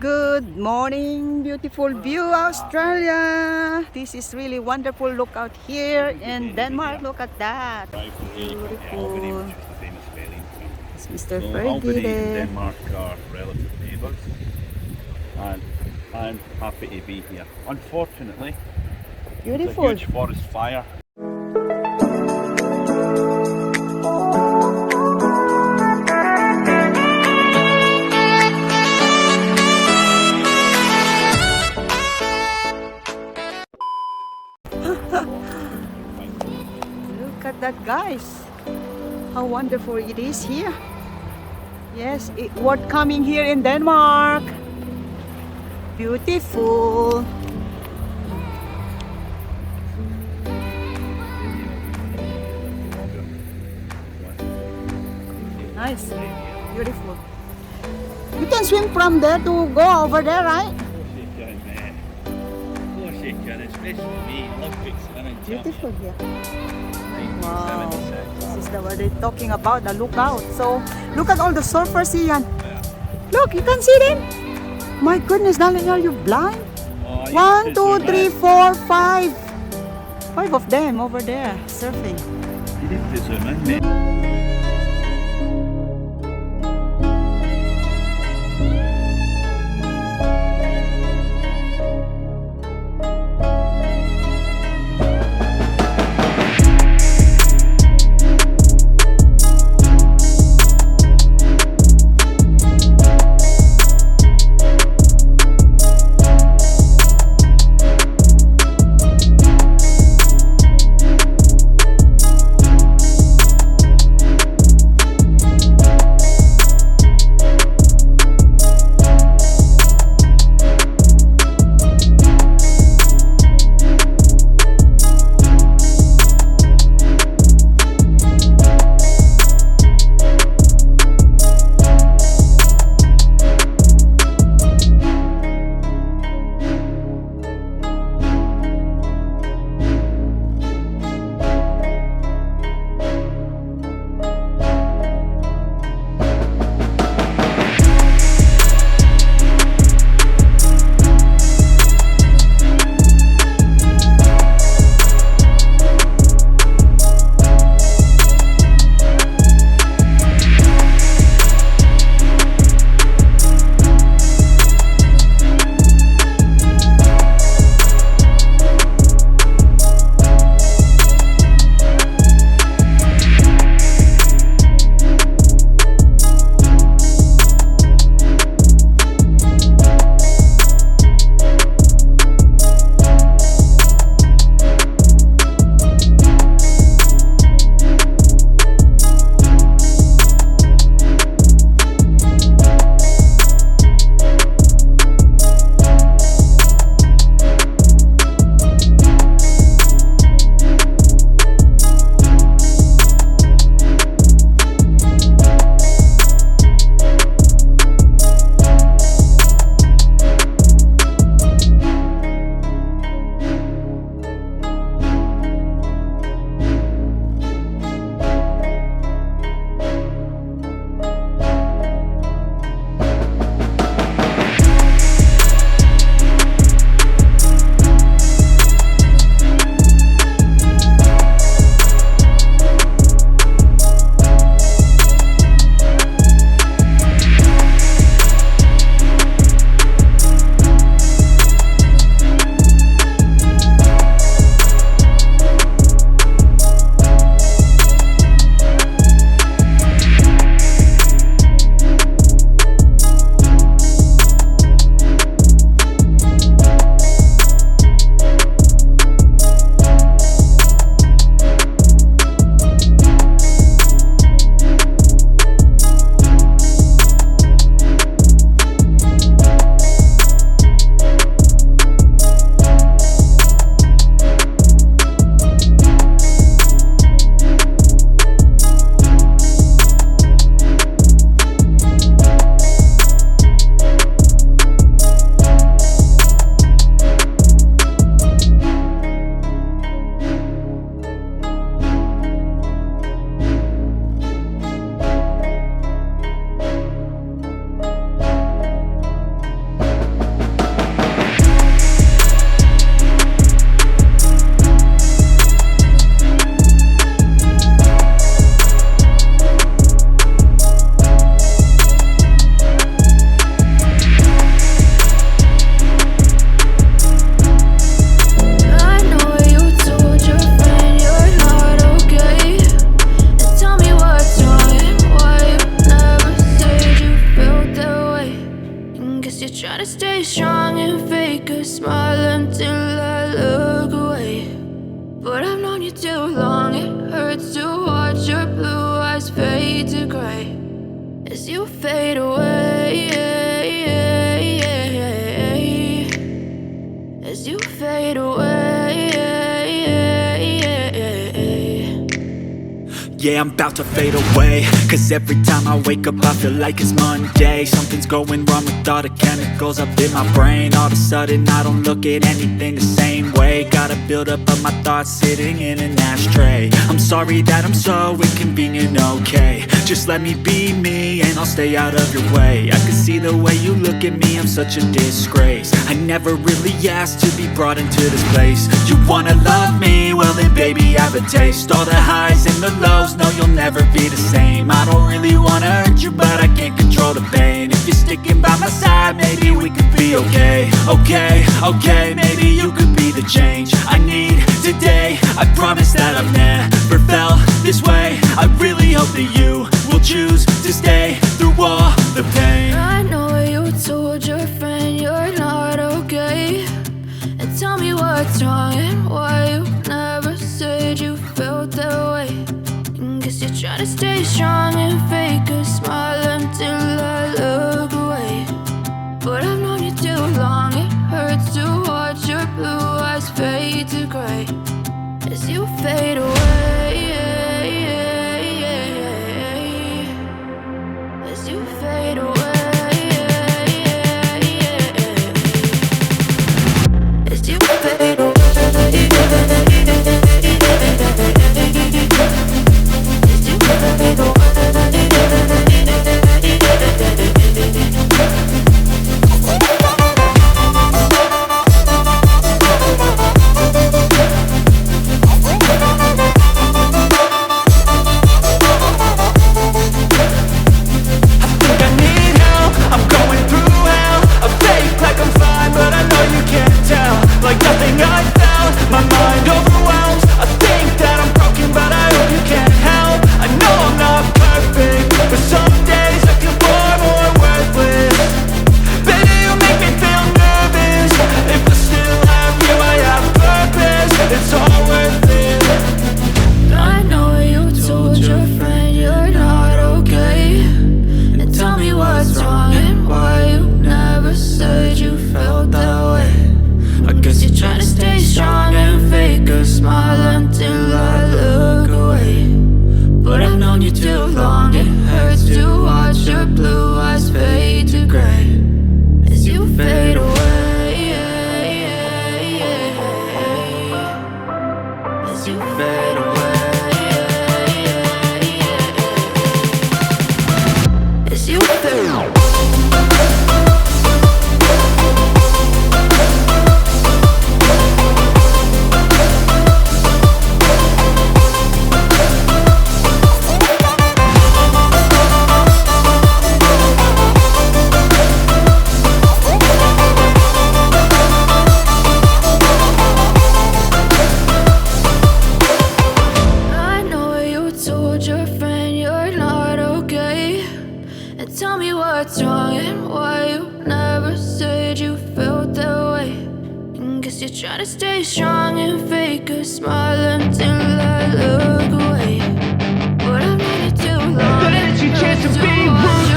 Good morning, beautiful view, Australia. This is really wonderful. Look out here in Denmark. Look at that. Beautiful. It's Mr. Fergie there. Denmark are relative neighbours, and I'm happy to be here. Unfortunately, Beautiful. there's a huge forest fire. Look at that, guys. How wonderful it is here. Yes, worth coming here in Denmark. Beautiful. Nice. Beautiful. You can swim from there to go over there, right? Beautiful here. Wow. This is what they're talking about, the lookout. So, look at all the surfers here. Look, you can see them. My goodness, darling, are you blind? 1, 2, 3, 4, 5. 5 of them over there surfing. You need to zoom in, mate. Guess you're trying to stay strong and fake a smile until I look away. But I've known you too long, it hurts to watch your blue eyes fade to gray as you fade away, as you fade away. Yeah, I'm about to fade away, cause every time I wake up I feel like it's Monday. Something's going wrong with all the chemicals up in my brain. All of a sudden I don't look at anything the same way. Got a buildup of my thoughts sitting in an ashtray. I'm sorry that I'm so inconvenient, okay. Just let me be me and I'll stay out of your way. I can see the way you look at me, I'm such a disgrace. I never really asked to be brought into this place. You wanna love me? Well then baby have a taste. All the highs and the lows, no you'll never be the same. I don't really wanna hurt you but I can't control the pain. If you're sticking by my side maybe we could be okay. Okay, maybe you could be the change I need today. I promise that I've never felt this way. I really hope that you will choose to stay through all the pain. I know you told your friend you're not okay, and tell me what's wrong and why you never said you felt that way. Guess you're trying to stay strong and fake a smile until I look away. But I've known you too long, it hurts to watch your blue eyes fade to gray as you fade away, as you fade away, as you fade away.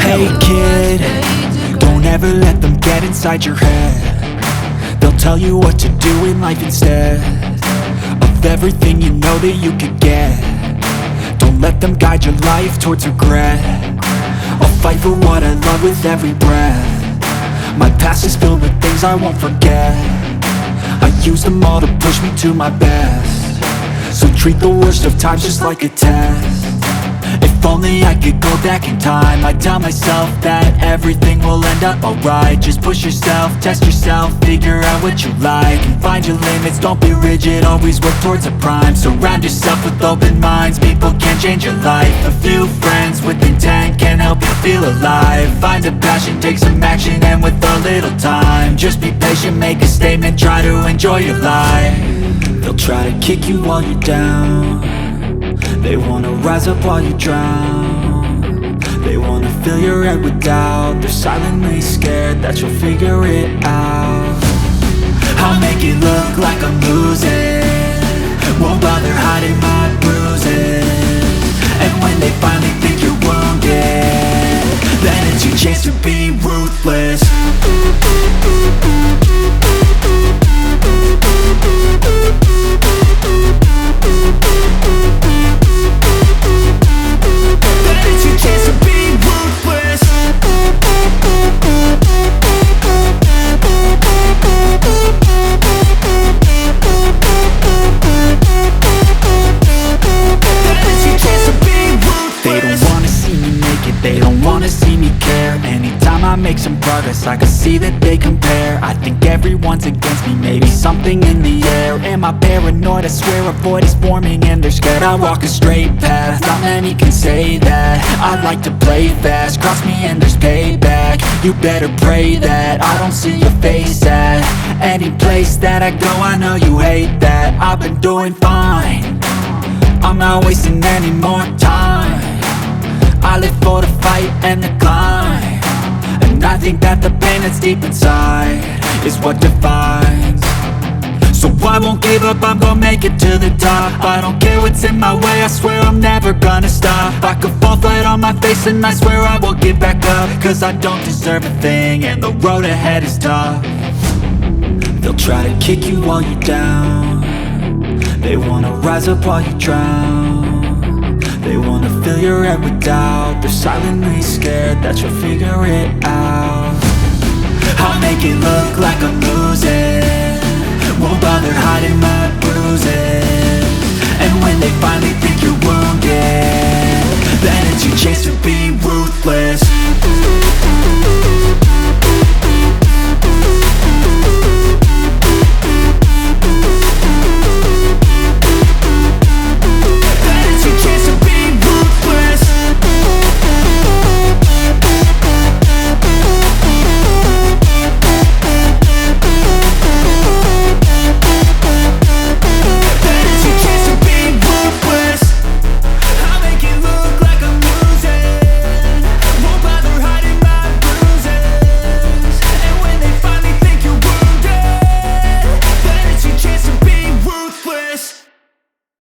Hey kid, don't ever let them get inside your head. They'll tell you what to do in life instead of everything you know that you could get. Don't let them guide your life towards regret. I'll fight for what I love with every breath. My past is filled with things I won't forget. I use them all to push me to my best. So treat the worst of times just like a test. If only I could go back in time, I'd tell myself that everything will end up alright. Just push yourself, test yourself, figure out what you like, and find your limits, don't be rigid, always work towards a prime. Surround yourself with open minds, people can change your life. A few friends with intent can help you feel alive. Find a passion, take some action, and with a little time, just be patient, make a statement, try to enjoy your life. They'll try to kick you while you're down. They wanna rise up while you drown. They wanna fill your head with doubt. They're silently scared that you'll figure it out. I'll make it look like I'm losing, won't bother hiding my bruises. And when they finally think you're wounded, then it's your chance to be ruthless. Then it's your chance to be ruthless. They don't wanna see me make it, they don't wanna see me care. Anytime I make some progress, I can see that they compare. I think everyone's against me, maybe something in the air. Am I paranoid? I swear a void is forming and they're scared I walk a straight path. Not many can say that. I like to play fast, cross me and there's payback. You better pray that I don't see your face at any place that I go. I know you hate that. I've been doing fine, I'm not wasting any more time. I live for the fight and the climb, and I think that the pain that's deep inside is what defines. So I won't give up, I'm gonna make it to the top. I don't care what's in my way, I swear I'm never gonna stop. I could fall flat on my face and I swear I will get back up, cause I don't deserve a thing and the road ahead is tough. They'll try to kick you while you're down, they wanna rise up while you drown. They wanna fill your head with doubt. They're silently scared that you'll figure it out. I'll make it look like I'm losing, won't bother hiding my bruises. And when they finally think you're wounded, then it's your chance to be ruthless.